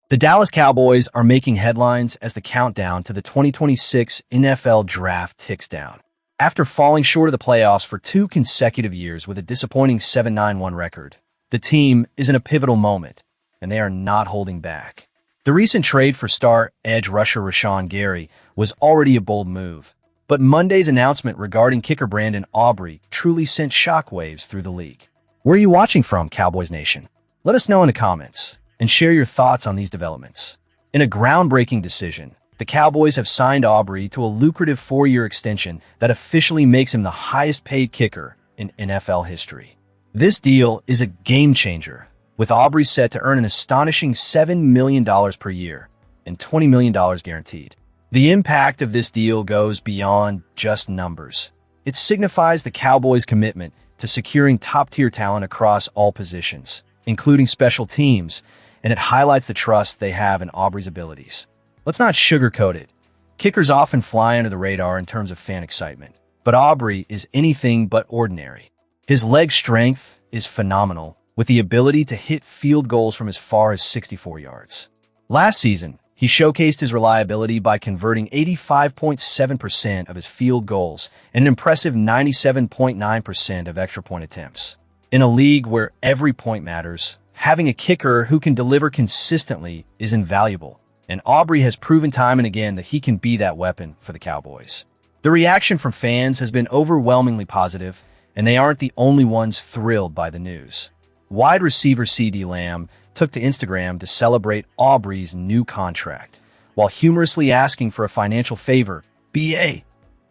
The Dallas Cowboys are making headlines as the countdown to the 2026 NFL Draft ticks down. After falling short of the playoffs for 2 consecutive years with a disappointing 7-9-1 record, the team is in a pivotal moment, and they are not holding back. The recent trade for star edge rusher Rashawn Gary was already a bold move, but Monday's announcement regarding kicker Brandon Aubrey truly sent shockwaves through the league. Where are you watching from, Cowboys Nation? Let us know in the comments and share your thoughts on these developments. In a groundbreaking decision, the Cowboys have signed Aubrey to a lucrative 4-year extension that officially makes him the highest-paid kicker in NFL history. This deal is a game-changer, with Aubrey set to earn an astonishing $7 million per year and $20 million guaranteed. The impact of this deal goes beyond just numbers. It signifies the Cowboys' commitment to securing top-tier talent across all positions, including special teams, and it highlights the trust they have in Aubrey's abilities. Let's not sugarcoat it. Kickers often fly under the radar in terms of fan excitement, but Aubrey is anything but ordinary. His leg strength is phenomenal, with the ability to hit field goals from as far as 64 yards. Last season, he showcased his reliability by converting 85.7% of his field goals and an impressive 97.9% of extra point attempts. In a league where every point matters, having a kicker who can deliver consistently is invaluable, and Aubrey has proven time and again that he can be that weapon for the Cowboys. The reaction from fans has been overwhelmingly positive, and they aren't the only ones thrilled by the news. Wide receiver CeeDee Lamb took to Instagram to celebrate Aubrey's new contract, while humorously asking for a financial favor. "BA,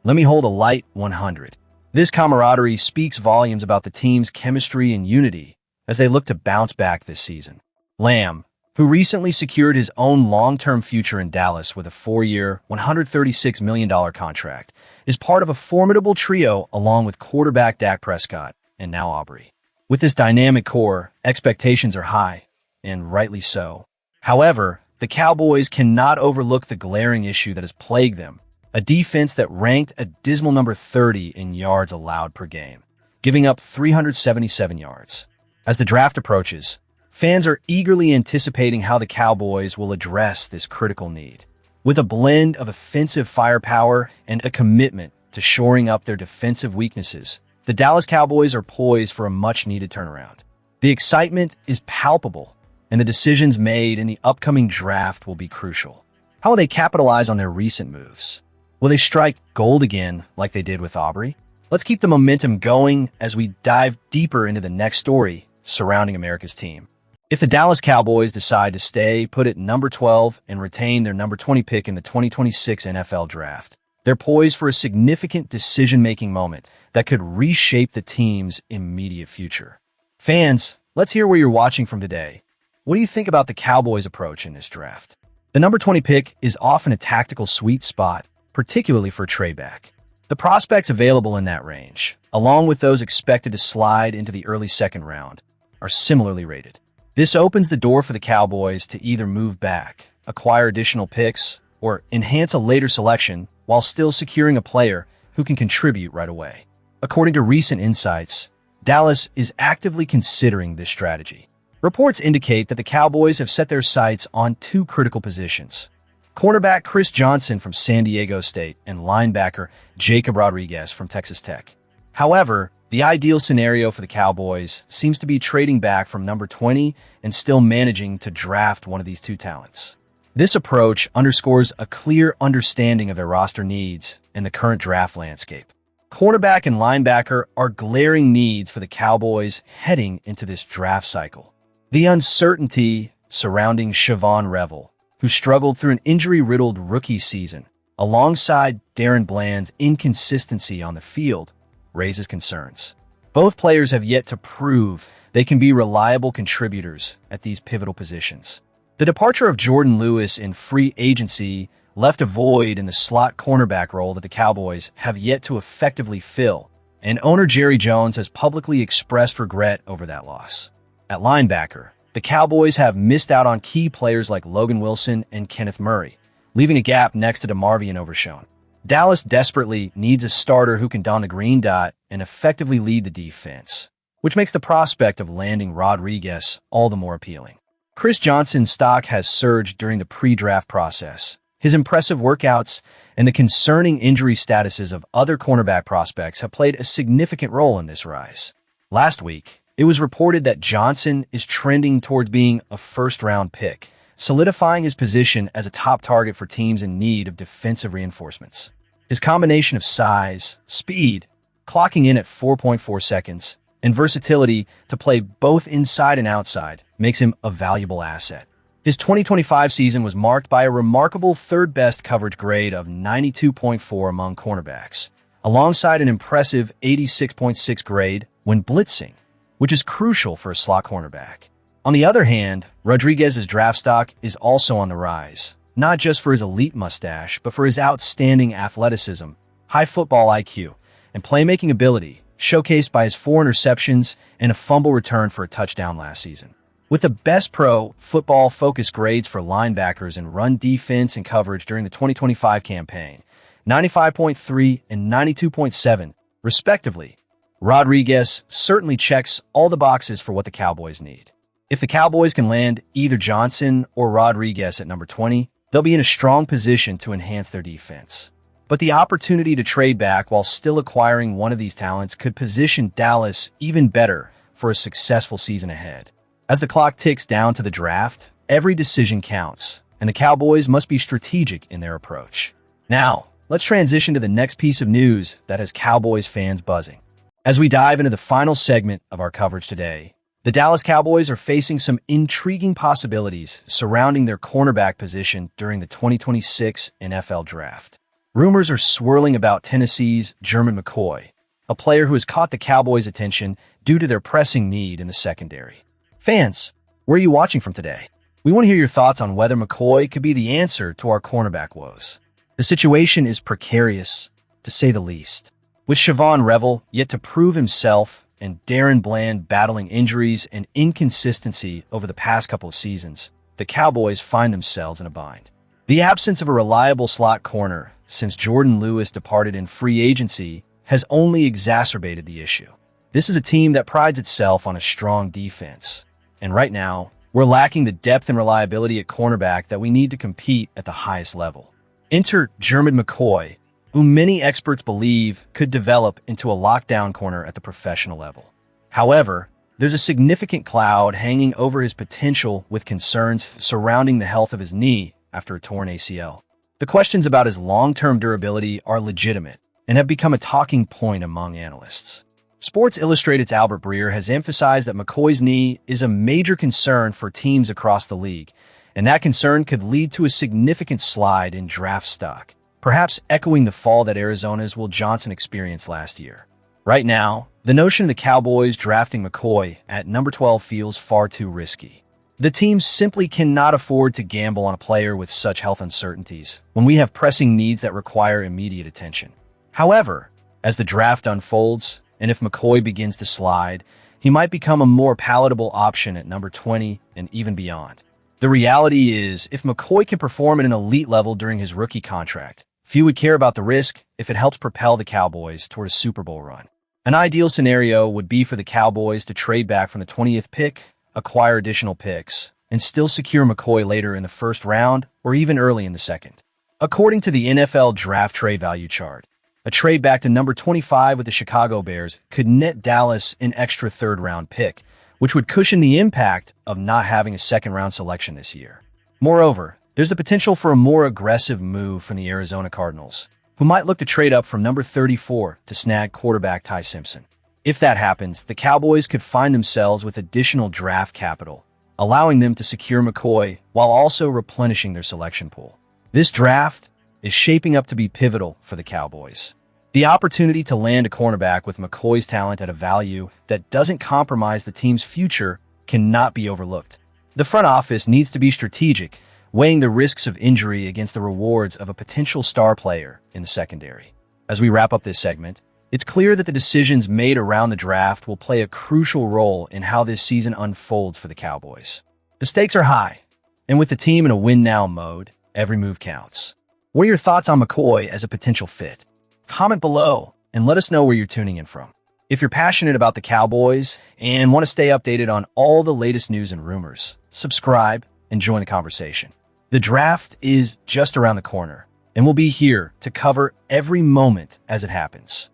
let me hold a light 100. This camaraderie speaks volumes about the team's chemistry and unity as they look to bounce back this season. Lamb, who recently secured his own long-term future in Dallas with a 4-year, $136 million contract, is part of a formidable trio along with quarterback Dak Prescott and now Aubrey. With this dynamic core, expectations are high, and rightly so. However, the Cowboys cannot overlook the glaring issue that has plagued them, a defense that ranked a dismal number 30 in yards allowed per game, giving up 377 yards. As the draft approaches, fans are eagerly anticipating how the Cowboys will address this critical need. With a blend of offensive firepower and a commitment to shoring up their defensive weaknesses, the Dallas Cowboys are poised for a much-needed turnaround. The excitement is palpable, and the decisions made in the upcoming draft will be crucial. How will they capitalize on their recent moves? Will they strike gold again like they did with Aubrey? Let's keep the momentum going as we dive deeper into the next story surrounding America's team. If the Dallas Cowboys decide to stay put at number 12 and retain their number 20 pick in the 2026 NFL Draft, they're poised for a significant decision-making moment that could reshape the team's immediate future. Fans, let's hear where you're watching from today. What do you think about the Cowboys' approach in this draft? The number 20 pick is often a tactical sweet spot, particularly for a trade back. The prospects available in that range, along with those expected to slide into the early second round, are similarly rated. This opens the door for the Cowboys to either move back, acquire additional picks, or enhance a later selection while still securing a player who can contribute right away. According to recent insights, Dallas is actively considering this strategy. Reports indicate that the Cowboys have set their sights on 2 critical positions: cornerback Chris Johnson from San Diego State and linebacker Jacob Rodriguez from Texas Tech. However, the ideal scenario for the Cowboys seems to be trading back from number 20 and still managing to draft one of these 2 talents. This approach underscores a clear understanding of their roster needs and the current draft landscape. Cornerback and linebacker are glaring needs for the Cowboys heading into this draft cycle. The uncertainty surrounding Siobhan Revel, who struggled through an injury-riddled rookie season, alongside Darren Bland's inconsistency on the field, raises concerns. Both players have yet to prove they can be reliable contributors at these pivotal positions. The departure of Jordan Lewis in free agency left a void in the slot cornerback role that the Cowboys have yet to effectively fill, and owner Jerry Jones has publicly expressed regret over that loss. At linebacker, the Cowboys have missed out on key players like Logan Wilson and Kenneth Murray, leaving a gap next to DeMarvion Overshown. Dallas desperately needs a starter who can don the green dot and effectively lead the defense, which makes the prospect of landing Rodriguez all the more appealing. Chris Johnson's stock has surged during the pre-draft process. His impressive workouts and the concerning injury statuses of other cornerback prospects have played a significant role in this rise. Last week, it was reported that Johnson is trending towards being a first-round pick, solidifying his position as a top target for teams in need of defensive reinforcements. His combination of size, speed, clocking in at 4.4 seconds, and versatility to play both inside and outside makes him a valuable asset. His 2025 season was marked by a remarkable third-best coverage grade of 92.4 among cornerbacks, alongside an impressive 86.6 grade when blitzing, which is crucial for a slot cornerback. On the other hand, Rodriguez's draft stock is also on the rise, not just for his elite mustache, but for his outstanding athleticism, high football IQ, and playmaking ability, showcased by his 4 interceptions and a fumble return for a touchdown last season. With the best pro football focus grades for linebackers and run defense and coverage during the 2025 campaign, 95.3 and 92.7, respectively, Rodriguez certainly checks all the boxes for what the Cowboys need. If the Cowboys can land either Johnson or Rodriguez at number 20, they'll be in a strong position to enhance their defense. But the opportunity to trade back while still acquiring one of these talents could position Dallas even better for a successful season ahead. As the clock ticks down to the draft, every decision counts, and the Cowboys must be strategic in their approach. Now, let's transition to the next piece of news that has Cowboys fans buzzing. As we dive into the final segment of our coverage today, the Dallas Cowboys are facing some intriguing possibilities surrounding their cornerback position during the 2026 NFL Draft. Rumors are swirling about Tennessee's German McCoy, a player who has caught the Cowboys' attention due to their pressing need in the secondary. Fans, where are you watching from today? We want to hear your thoughts on whether McCoy could be the answer to our cornerback woes. The situation is precarious, to say the least. With Siobhan Revel yet to prove himself and Darren Bland battling injuries and inconsistency over the past couple of seasons, the Cowboys find themselves in a bind. The absence of a reliable slot corner since Jordan Lewis departed in free agency has only exacerbated the issue. This is a team that prides itself on a strong defense. And right now, we're lacking the depth and reliability at cornerback that we need to compete at the highest level. Enter German McCoy, who many experts believe could develop into a lockdown corner at the professional level. However, there's a significant cloud hanging over his potential with concerns surrounding the health of his knee after a torn ACL. The questions about his long-term durability are legitimate and have become a talking point among analysts. Sports Illustrated's Albert Breer has emphasized that McCoy's knee is a major concern for teams across the league, and that concern could lead to a significant slide in draft stock, perhaps echoing the fall that Arizona's Will Johnson experienced last year. Right now, the notion of the Cowboys drafting McCoy at number 12 feels far too risky. The team simply cannot afford to gamble on a player with such health uncertainties when we have pressing needs that require immediate attention. However, as the draft unfolds, and if McCoy begins to slide, he might become a more palatable option at number 20 and even beyond. The reality is, if McCoy can perform at an elite level during his rookie contract, few would care about the risk if it helps propel the Cowboys toward a Super Bowl run. An ideal scenario would be for the Cowboys to trade back from the 20th pick, acquire additional picks, and still secure McCoy later in the first round or even early in the second. According to the NFL Draft Trade Value Chart, a trade back to number 25 with the Chicago Bears could net Dallas an extra third-round pick, which would cushion the impact of not having a second-round selection this year. Moreover, there's the potential for a more aggressive move from the Arizona Cardinals, who might look to trade up from number 34 to snag quarterback Ty Simpson. If that happens, the Cowboys could find themselves with additional draft capital, allowing them to secure McCoy while also replenishing their selection pool. This draft is shaping up to be pivotal for the Cowboys. The opportunity to land a cornerback with McCoy's talent at a value that doesn't compromise the team's future cannot be overlooked. The front office needs to be strategic, weighing the risks of injury against the rewards of a potential star player in the secondary. As we wrap up this segment, it's clear that the decisions made around the draft will play a crucial role in how this season unfolds for the Cowboys. The stakes are high, and with the team in a win-now mode, every move counts. What are your thoughts on McCoy as a potential fit? Comment below and let us know where you're tuning in from. If you're passionate about the Cowboys and want to stay updated on all the latest news and rumors, subscribe, and join the conversation. The draft is just around the corner, and we'll be here to cover every moment as it happens.